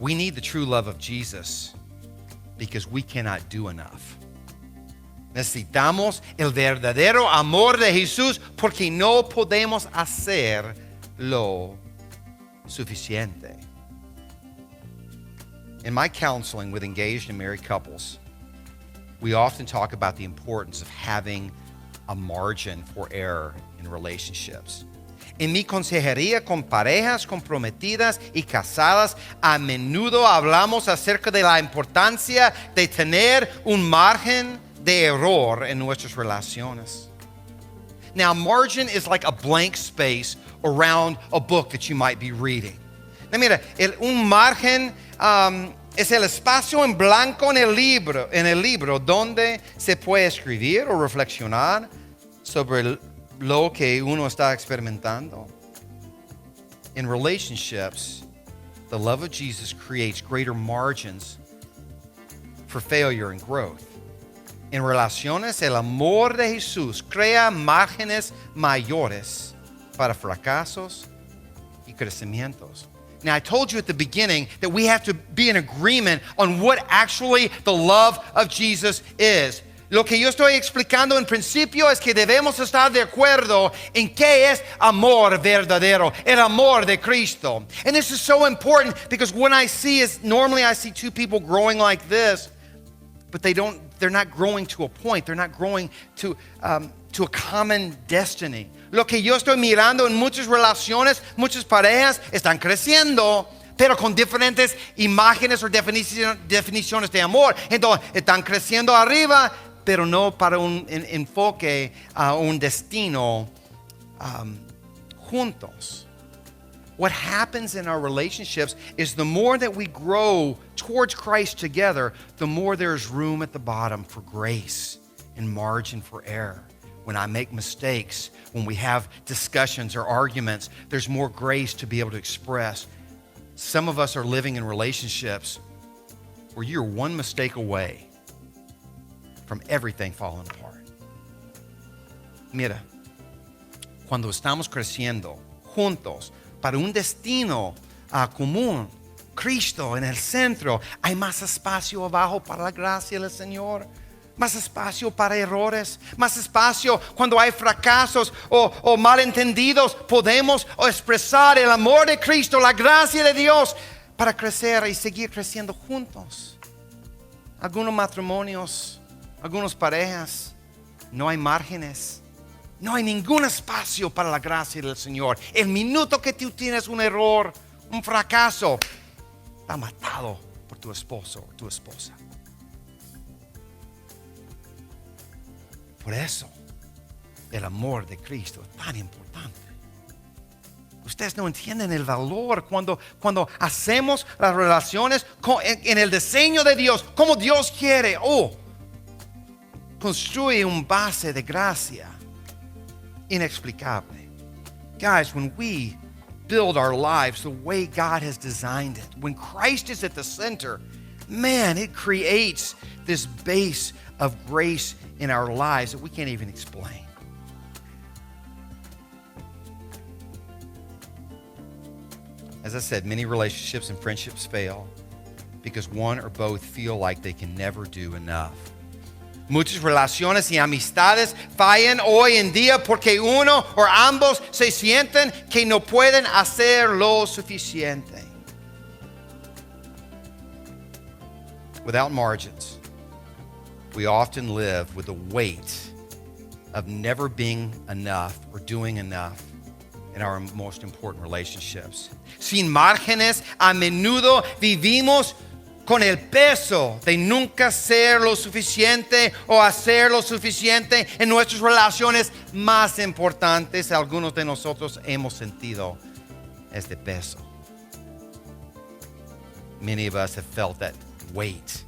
We need the true love of Jesus because we cannot do enough. Necesitamos el verdadero amor de Jesús porque no podemos hacer lo suficiente. In my counseling with engaged and married couples, we often talk about the importance of having a margin for error in relationships. En mi consejería con parejas comprometidas y casadas, a menudo hablamos acerca de la importancia de tener un margen de error en nuestras relaciones. Now, margin is like a blank space around a book that you might be reading. Now, mira, un margen es el espacio en blanco en el libro donde se puede escribir o reflexionar sobre lo que uno está experimentando. In relationships, the love of Jesus creates greater margins for failure and growth. En relaciones, el amor de Jesús crea márgenes mayores para fracasos y crecimientos. Now, I told you at the beginning that we have to be in agreement on what actually the love of Jesus is. Lo que yo estoy explicando en principio es que debemos estar de acuerdo en qué es amor verdadero, el amor de Cristo. And this is so important because when I see normally I see two people growing like this, but they're not growing to a point. They're not growing to a common destiny. Lo que yo estoy mirando en muchas relaciones, muchas parejas están creciendo, pero con diferentes imágenes o definiciones de amor. Entonces, están creciendo arriba, pero no para un enfoque, un destino juntos. What happens in our relationships is the more that we grow towards Christ together, the more there's room at the bottom for grace and margin for error. When I make mistakes, when we have discussions or arguments, there's more grace to be able to express. Some of us are living in relationships where you're one mistake away from everything falling apart. Mira, cuando estamos creciendo juntos para un destino común, Cristo en el centro, hay más espacio abajo para la gracia del Señor, más espacio para errores, más espacio cuando hay fracasos o malentendidos, podemos expresar el amor de Cristo, la gracia de Dios para crecer y seguir creciendo juntos. Algunos matrimonios, algunas parejas, no hay márgenes, no hay ningún espacio para la gracia del Señor. El minuto que tú tienes un error, un fracaso, está matado por tu esposo o tu esposa. Por eso, el amor de Cristo es tan importante. Ustedes no entienden el valor cuando hacemos las relaciones en el diseño de Dios, como Dios quiere. Construye un base de gracia inexplicable. Guys, when we build our lives the way God has designed it, when Christ is at the center, man, it creates this base of grace in our lives that we can't even explain. As I said, many relationships and friendships fail because one or both feel like they can never do enough. Muchas relaciones y amistades fallan hoy en día porque uno o ambos se sienten que no pueden hacer lo suficiente. Without margins, we often live with the weight of never being enough or doing enough in our most important relationships. Sin márgenes, a menudo vivimos con el peso de nunca ser lo suficiente o hacer lo suficiente en nuestras relaciones más importantes. Algunos de nosotros hemos sentido este peso. Many of us have felt that weight.